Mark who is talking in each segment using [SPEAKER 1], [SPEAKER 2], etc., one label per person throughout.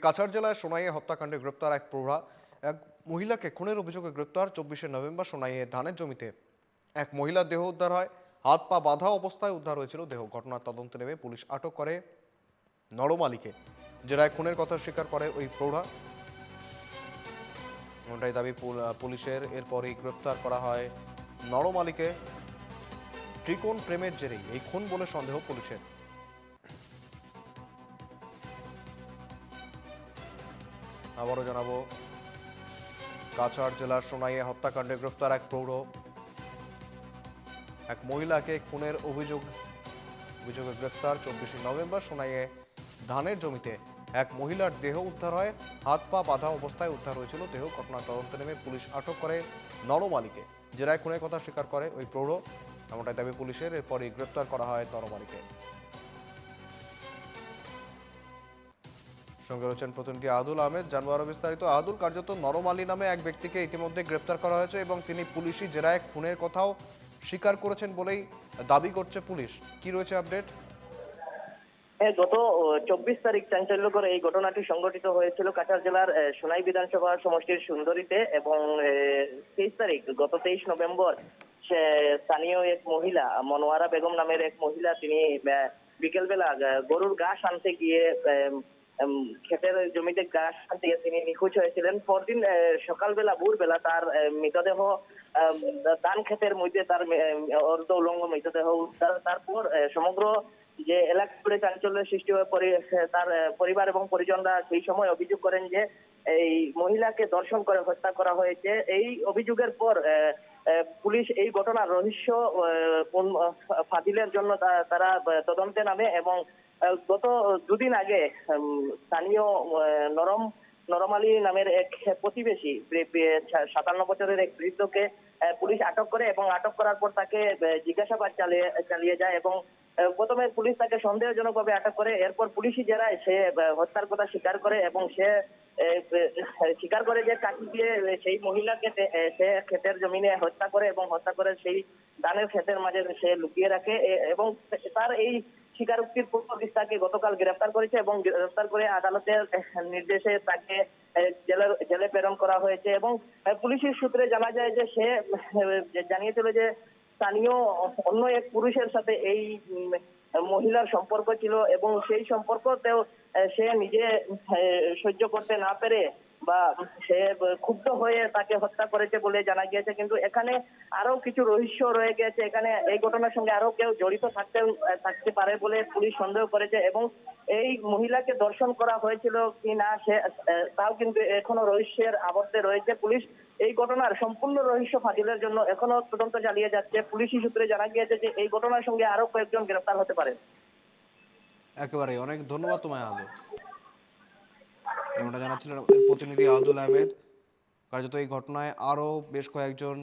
[SPEAKER 1] কাছাড় জেলায় সোনাইয়ে হত্যাকাণ্ডে গ্রেপ্তার এক প্রৌঢ়া। এক মহিলাকে খুনের অভিযোগে গ্রেপ্তার। 24শে নভেম্বর সোনাইয়ে ধানের জমিতে এক মহিলার দেহ উদ্ধার হয়। হাত পা বাঁধা অবস্থায় উদ্ধার হয়েছিল দেহ। ঘটনার তদন্তে নেমে পুলিশ আটক করে নরমালীকে। জেরায় খুনের কথা স্বীকার করে ওই প্রৌঢ়া, এমনটাই দাবি পুলিশের। এরপরই গ্রেপ্তার করা হয় নরমালীকে। ত্রিকোণ প্রেমের জেরেই এই খুন বলে সন্দেহ পুলিশের। আবারও জানাবো, কাছাড় জেলার সোনাইয়ে হত্যাকাণ্ডে গ্রেপ্তার এক প্রৌঢ়। এক মহিলাকে খুনের অভিযোগে গ্রেপ্তার। 24শে নভেম্বর সোনাইয়ে ধানের জমিতে এক মহিলার দেহ উদ্ধার হয়। হাত পা বাঁধা অবস্থায় উদ্ধার হয়েছিল দেহ। ঘটনার তদন্তে নেমে পুলিশ আটক করে নরমালীকে। জেরায় খুনের কথা স্বীকার করে ওই প্রৌঢ়, এমনটাই দাবি পুলিশের। এরপরই গ্রেপ্তার করা হয় নরমালীকে। সঙ্গে রয়েছেন প্রতিনিধি আদুল আহমেদ, জানবো আরো বিস্তারিত। আদুল, কার্যত নরমালী নামে এক ব্যক্তিকে ইতিমধ্যে গ্রেপ্তার করা হয়েছে এবং তিনি পুলিশি জেরায় খুনের কথাও স্বীকার করেছেন বলেই দাবি করছে পুলিশ। কি রয়েছে আপডেট?
[SPEAKER 2] গত 24 তারিখ চাঞ্চল্যকর এই ঘটনাটি সংঘটিত হয়েছিল কাছাড় জেলার সোনাই বিধানসভা সমষ্টির সুন্দরীতে এবং 23 তারিখ গত 23 নভেম্বর স্থানীয় এক মহিলা মনোয়ারা বেগম নামের এক মহিলা, তিনি বিকেলবেলা গরুর ঘাস আনতে গিয়ে ক্ষেতের জমিতে ঘাস আনতে গিয়ে তিনি নিখোঁজ হয়েছিলেন। পরদিন সকালবেলা ভোরবেলা তার মৃতদেহ ধান ক্ষেতের মধ্যে তার অর্ধ উলঙ্গ মৃতদেহ উদ্ধার। তারপর সমগ্র যে এলাকা জুড়ে চাঞ্চল্যের সৃষ্টি হয়ে পড়ে, তার পরিবার এবং পরিজনরা সেই সময় অভিযোগ করেন যে এই মহিলাকে ধর্ষণ করে হত্যা করা হয়েছে। এই অভিযোগের পর পুলিশ এই ঘটনার রহস্য ফাদিলের জন্য তারা তদন্তে নামে এবং গত দুদিন আগে স্থানীয় নরমালী নামের এক প্রতিবেশী 57 বছরের এক বৃদ্ধকে পুলিশ আটক করে এবং আটক করার পর তাকে জিজ্ঞাসাবাদ চালিয়ে যায় এবং প্রথমে পুলিশ তাকে সন্দেহজনকভাবে আটক করে। এরপর পুলিশি জেরায় সে হত্যার কথা স্বীকার করে এবং সে স্বীকার করে যে কাটি দিয়ে সেই মহিলাকে সে ক্ষেতের জমিনে হত্যা করে এবং হত্যা করে সেই ধানের ক্ষেতের মাঝে সে লুকিয়ে রাখে এবং তার এই স্বীকারোক্তির পূর্বক তাকে গতকাল গ্রেফতার করেছে এবং গ্রেফতার করে আদালতের নির্দেশে তাকে জেলে প্রেরণ করা হয়েছে। এবং পুলিশের সূত্রে জানা যায় যে সে জানিয়েছিল যে স্থানীয় অন্য এক পুরুষের সাথে এই মহিলার সম্পর্ক ছিল এবং সেই সম্পর্কতেও সে নিজে সহ্য করতে না পেরে বা সে ক্ষুব্ধ হয়ে তাকে হত্যা করেছে বলে জানা গিয়েছে। কিন্তু এখানে আরো কিছু রহস্য রয়ে গেছে, এখানে এই ঘটনার সঙ্গে আরো কেউ জড়িত থাকতে পারে বলে পুলিশ সন্দেহ করেছে এবং এই মহিলাকে ধর্ষণ করা হয়েছিল কি না সে তাও কিন্তু এখনো রহস্যের আবর্তে রয়েছে। পুলিশ এই ঘটনার সম্পূর্ণ রহস্য ফাদিলের জন্য এখনো তদন্ত চালিয়ে যাচ্ছে। পুলিশি সূত্রে জানা গিয়েছে যে এই ঘটনার সঙ্গে আরো কয়েকজন গ্রেফতার হতে পারে।
[SPEAKER 1] একেবারে অনেক ধন্যবাদ তোমায় আদুল। এমনটা জানাচ্ছিলেন প্রতিনিধি আদুল আহমেদ। কার্যত এই ঘটনায় আরও বেশ কয়েকজন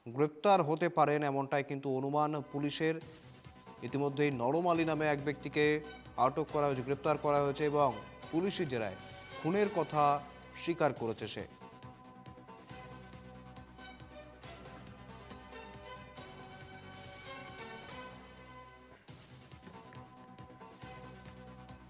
[SPEAKER 1] গ্রেপ্তার হতে পারেন এমনটাই কিন্তু অনুমান পুলিশের। ইতিমধ্যেই নরমালী নামে এক ব্যক্তিকে আটক করা হয়েছে, গ্রেপ্তার করা হয়েছে এবং পুলিশি জেরায় খুনের কথা স্বীকার করেছে সে।